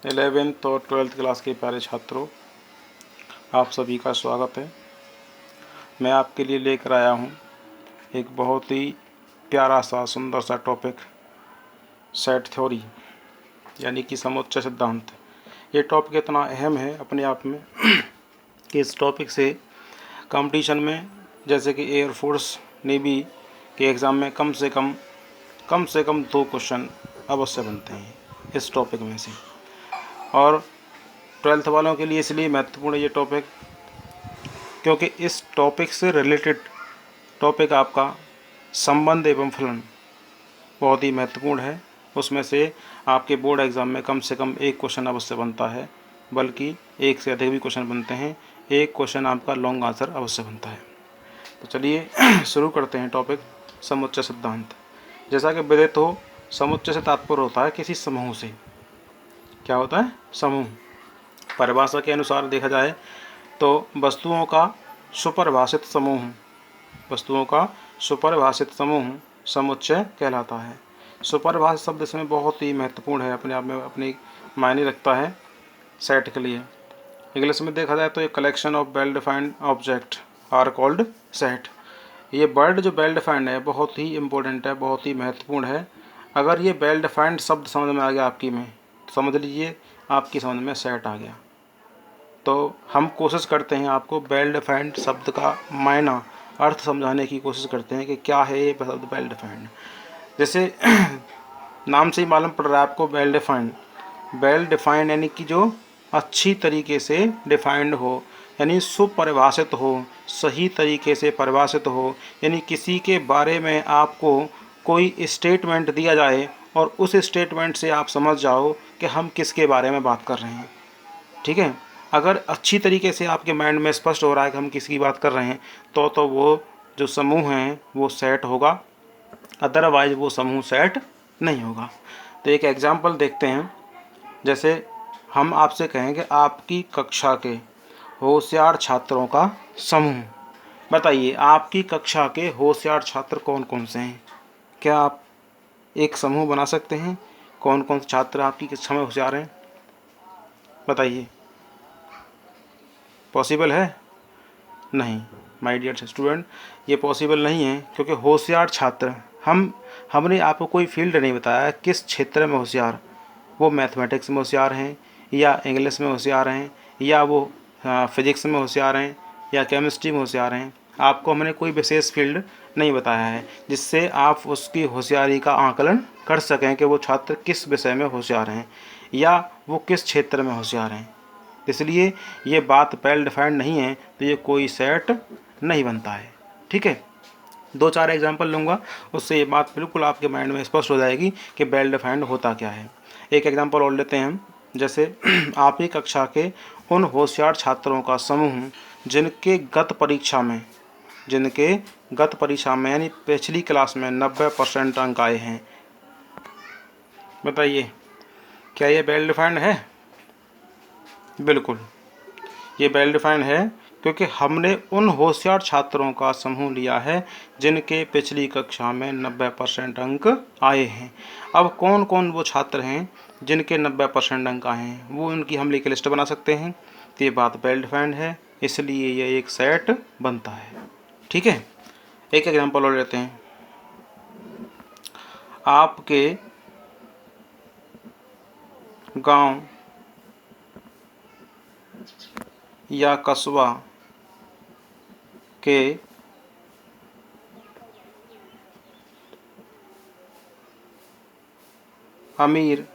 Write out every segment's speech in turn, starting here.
11th और 12th class के प्यारे छात्रों, आप सभी का स्वागत है। मैं आपके लिए लेकर आया हूँ एक बहुत ही प्यारा सा सुंदर सा टॉपिक, सेट थ्योरी यानी कि समुच्चय सिद्धांत। ये टॉपिक इतना अहम है अपने आप में कि इस टॉपिक से कंपटीशन में, जैसे कि एयरफोर्स, नेवी के एग्ज़ाम में कम से कम 2 क्वेश्चन अवश्य बनते हैं इस टॉपिक में से। और 12th वालों के लिए इसलिए महत्वपूर्ण है ये टॉपिक क्योंकि इस टॉपिक से रिलेटेड टॉपिक आपका संबंध एवं फलन बहुत ही महत्वपूर्ण है। उसमें से आपके बोर्ड एग्ज़ाम में कम से कम 1 क्वेश्चन अवश्य बनता है, बल्कि 1 से अधिक भी क्वेश्चन बनते हैं। 1 क्वेश्चन आपका लॉन्ग आंसर अवश्य बनता है। तो चलिए शुरू करते हैं टॉपिक समुच्चय सिद्धांत। जैसा कि विदित हो, समुच्चय से तात्पर्य होता है किसी समूह से। क्या होता है? समूह। परिभाषा के अनुसार देखा जाए तो वस्तुओं का सुपरिभाषित समूह समुच्चय कहलाता है। सुपरिभाषित शब्द इसमें बहुत ही महत्वपूर्ण है, अपने आप में अपनी मायने रखता है सेट के लिए। इंग्लिश में देखा जाए तो एक collection of well defined object are called set. ये वर्ड जो वेल डिफाइंड है बहुत ही इम्पोर्टेंट है, बहुत ही महत्वपूर्ण है। अगर ये वेल डिफाइंड शब्द समझ में आ गया आपकी में, तो समझ लीजिए आपकी समझ में सेट आ गया। तो हम कोशिश करते हैं आपको वेल डिफाइंड शब्द का मायना, अर्थ समझाने की कोशिश करते हैं कि क्या है ये शब्द वेल डिफाइंड। जैसे नाम से ही मालूम पड़ रहा है आपको, वेल डिफाइंड यानी कि जो अच्छी तरीके से डिफाइंड हो, यानी सुपरिभाषित हो, सही तरीके से परिभाषित हो। यानी किसी के बारे में आपको कोई स्टेटमेंट दिया जाए और उस स्टेटमेंट से आप समझ जाओ कि हम किसके बारे में बात कर रहे हैं। ठीक है, अगर अच्छी तरीके से आपके माइंड में स्पष्ट हो रहा है कि हम किसकी बात कर रहे हैं, तो वो जो समूह है वो सेट होगा, अदरवाइज वो समूह सेट नहीं होगा। तो एक एग्जांपल देखते हैं। जैसे हम आपसे कहें कि आपकी कक्षा के होशियार छात्रों का समूह, बताइए आपकी कक्षा के होशियार छात्र कौन कौन से हैं? क्या आप एक समूह बना सकते हैं? कौन कौन से छात्र आपकी कक्षा में होशियार हैं, बताइए। पॉसिबल है? नहीं माय डियर स्टूडेंट, ये पॉसिबल नहीं है, क्योंकि होशियार छात्र, हमने आपको कोई फील्ड नहीं बताया किस क्षेत्र में होशियार। वो मैथमेटिक्स में होशियार हैं, या इंग्लिश में होशियार हैं, या वो फिजिक्स में होशियार हैं, या केमिस्ट्री में होशियार हैं। आपको हमने कोई विशेष फील्ड नहीं बताया है जिससे आप उसकी होशियारी का आकलन कर सकें कि वो छात्र किस विषय में होशियार हैं या वो किस क्षेत्र में होशियार हैं। इसलिए ये बात वेल डिफाइंड नहीं है, तो ये कोई सेट नहीं बनता है। ठीक है, 2-4 एग्जांपल लूँगा, उससे ये बात बिल्कुल आपके माइंड में स्पष्ट हो जाएगी कि वेल डिफाइंड होता क्या है। एक एग्जांपल और लेते हैं हम। जैसे आप ही कक्षा के उन होशियार छात्रों का समूह जिनके गत परीक्षा में यानी पिछली क्लास में 90% अंक आए हैं। बताइए, क्या ये वेल डिफाइंड है? बिल्कुल, ये वेल डिफाइंड है, क्योंकि हमने उन होशियार छात्रों का समूह लिया है जिनके पिछली कक्षा में 90% अंक आए हैं। अब कौन कौन वो छात्र हैं जिनके 90% अंक आए हैं, वो उनकी हम एक लिस्ट बना सकते हैं। तो ये बात वेल डिफाइंड है, इसलिए ये एक सेट बनता है। ठीक है, एक एग्जांपल और लेते हैं। आपके गांव या कस्बा के अमीर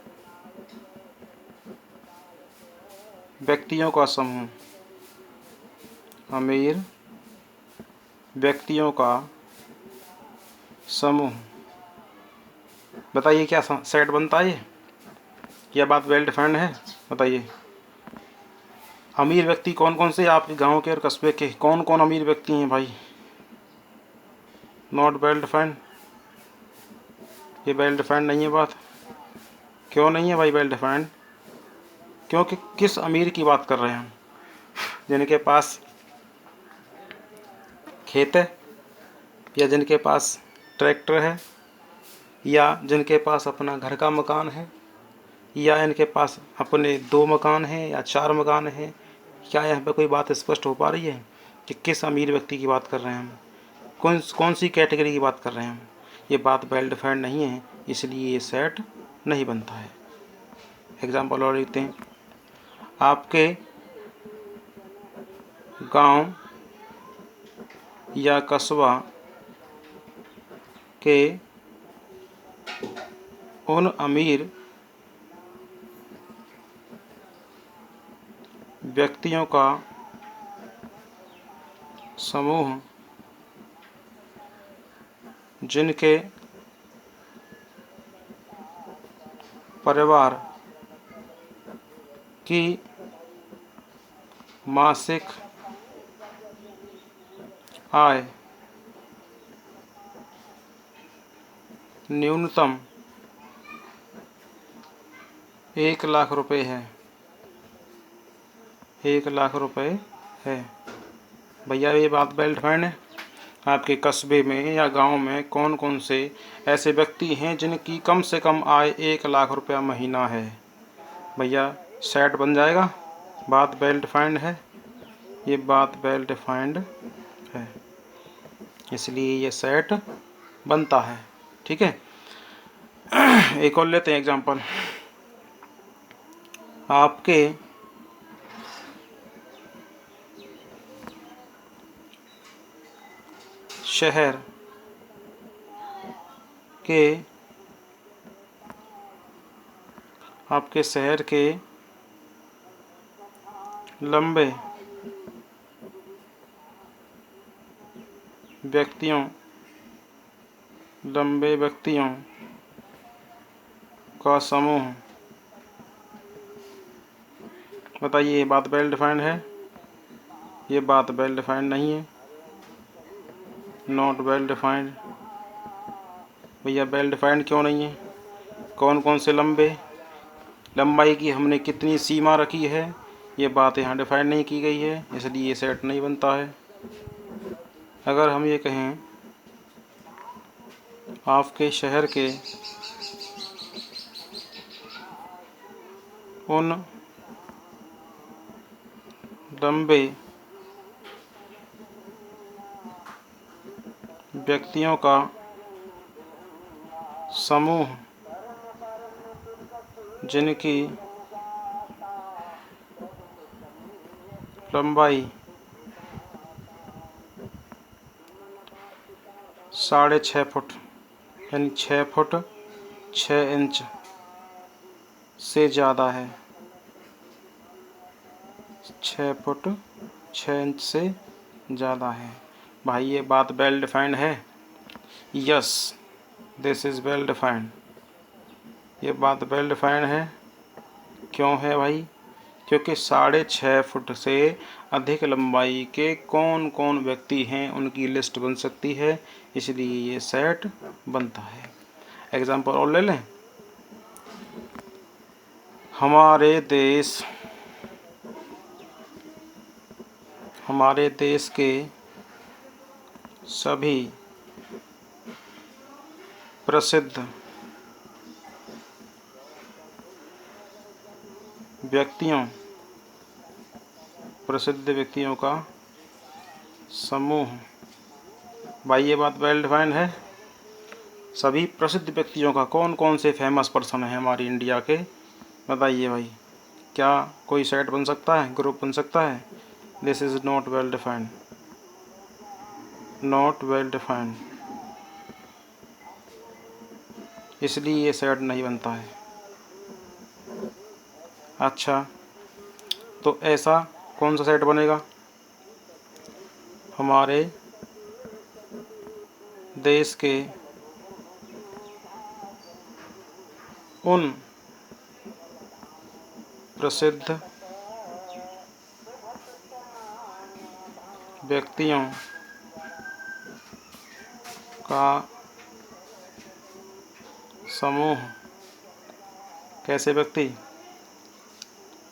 व्यक्तियों का समूह, अमीर व्यक्तियों का समूह, बताइए क्या सेट बनता है? क्या बात वेल डिफाइंड है? बताइए, अमीर व्यक्ति कौन कौन से आपके गांव के और कस्बे के कौन कौन अमीर व्यक्ति हैं भाई? नॉट वेल डिफाइंड, ये वेल डिफाइंड नहीं है बात। क्यों नहीं है भाई वेल डिफाइंड? क्योंकि किस अमीर की बात कर रहे हैं हम? जिनके पास खेत है, या जिनके पास ट्रैक्टर है, या जिनके पास अपना घर का मकान है, या इनके पास अपने 2 मकान हैं या 4 मकान हैं? क्या यहाँ पे कोई बात स्पष्ट हो पा रही है कि किस अमीर व्यक्ति की बात कर रहे हैं हम, कौन सी कैटेगरी की बात कर रहे हैं हम? ये बात वेल डिफाइंड नहीं है, इसलिए ये सेट नहीं बनता है। एग्जाम्पल और लिखते हैं। आपके गांव या कस्बा के उन अमीर व्यक्तियों का समूह जिनके परिवार की मासिक आय न्यूनतम 1 लाख रुपए है, 1 लाख रुपए है। भैया ये बात वेल डिफाइंड है। आपके कस्बे में या गांव में कौन कौन से ऐसे व्यक्ति हैं जिनकी कम से कम आय 1 लाख रुपया महीना है? भैया सेट बन जाएगा। बात वेल डिफाइंड है, ये बात वेल डिफाइंड है, इसलिए ये सेट बनता है। ठीक है, एक और लेते हैं एग्जांपल। आपके शहर के लंबे व्यक्तियों का समूह। बताइए ये बात वेल डिफाइंड है? ये बात वेल डिफाइंड नहीं है, नॉट वेल डिफाइंड। भैया वेल डिफाइंड क्यों नहीं है? कौन कौन से लंबाई की हमने कितनी सीमा रखी है, ये बात यहाँ डिफाइन नहीं की गई है, इसलिए ये सेट नहीं बनता है। अगर हम ये कहें आपके शहर के उन लंबे व्यक्तियों का समूह जिनकी लंबाई 6.5 फुट यानी 6 फुट 6 इंच से ज़्यादा है, 6 फुट 6 इंच से ज़्यादा है। भाई ये बात वेल डिफाइंड है? Yes, this is well defined. ये बात वेल डिफाइंड है। क्यों है भाई? क्योंकि 6.5 फुट से अधिक लंबाई के कौन कौन व्यक्ति हैं उनकी लिस्ट बन सकती है, इसलिए ये सेट बनता है। एग्जाम्पल और ले लें। हमारे देश के सभी प्रसिद्ध व्यक्तियों का समूह। भाई ये बात वेल डिफाइंड है। सभी प्रसिद्ध व्यक्तियों का, कौन कौन से फेमस पर्सन हैं हमारी इंडिया के? बताइए भाई, क्या कोई सेट बन सकता है, ग्रुप बन सकता है? This is not well defined, not well defined, इसलिए ये सेट नहीं बनता है। अच्छा, तो ऐसा कौन सा सेट बनेगा? हमारे देश के उन प्रसिद्ध व्यक्तियों का समूह। कैसे व्यक्ति?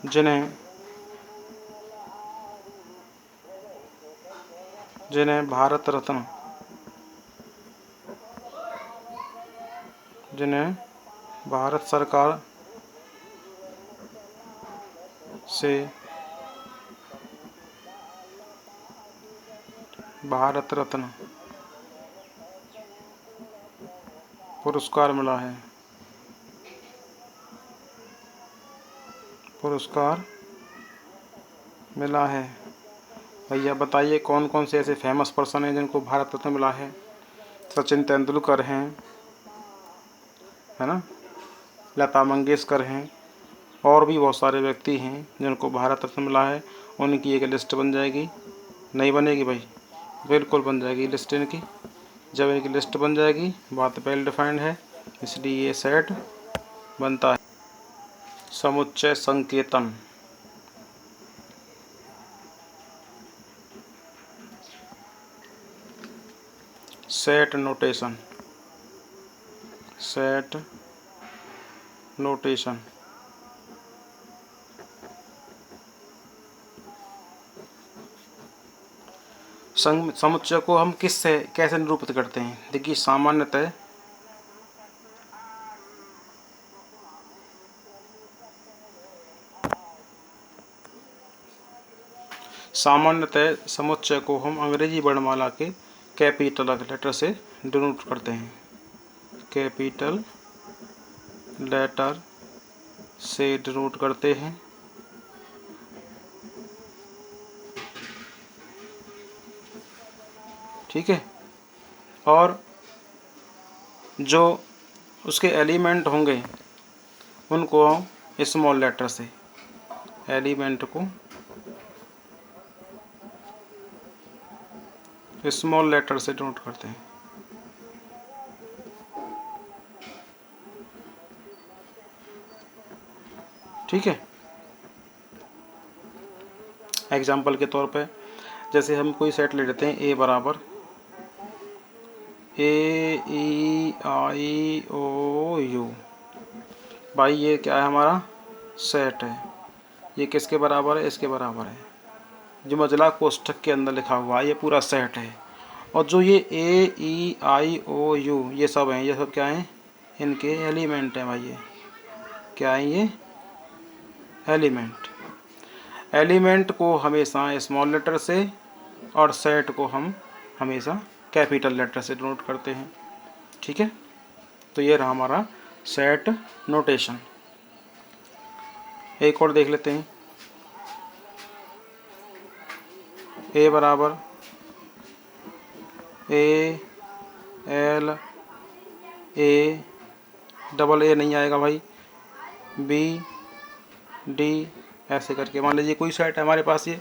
जिन्हें भारत रत्न, जिन्हें भारत सरकार से भारत रत्न पुरस्कार मिला है। पुरस्कार मिला है। भैया बताइए कौन कौन से ऐसे फेमस पर्सन हैं जिनको भारत रत्न मिला है। सचिन तेंदुलकर हैं, है ना, लता मंगेशकर हैं, और भी बहुत सारे व्यक्ति हैं जिनको भारत रत्न मिला है। उनकी एक लिस्ट बन जाएगी। नहीं बनेगी भाई? बिल्कुल बन जाएगी लिस्ट इनकी। जब इनकी लिस्ट बन जाएगी, बात वेल डिफाइंड है, इसलिए ये सेट बनता है। समुच्चय संकेतन। Set notation. Set notation. समुच्चय को हम किससे कैसे निरूपित करते हैं? देखिए सामान्यतः समुच्चय को हम अंग्रेजी वर्णमाला के कैपिटल लेटर से डिनोट करते हैं। कैपिटल लेटर से डिनोट करते हैं। ठीक है। और जो उसके एलिमेंट होंगे उनको हम स्मॉल लेटर से, एलिमेंट को स्मॉल लेटर से डिनोट करते हैं। ठीक है। एग्जाम्पल के तौर पे जैसे हम कोई सेट ले लेते हैं, ए बराबर AEIOU। भाई ये क्या है? हमारा सेट है। ये किसके बराबर है? इसके बराबर है। जो मजला कोष्ठक के अंदर लिखा हुआ है ये पूरा सेट है। और जो ये AEIOU ये सब हैं, ये सब क्या हैं? इनके एलिमेंट हैं भाई। ये क्या है? ये एलिमेंट। एलिमेंट को हमेशा स्मॉल लेटर से और सेट को हम हमेशा कैपिटल लेटर से डिनोट करते हैं। ठीक है। तो ये रहा हमारा सेट नोटेशन। एक और देख लेते हैं। ए बराबर ALA, डबल ए नहीं आएगा भाई, BD ऐसे करके मान लीजिए कोई सेट है हमारे पास ये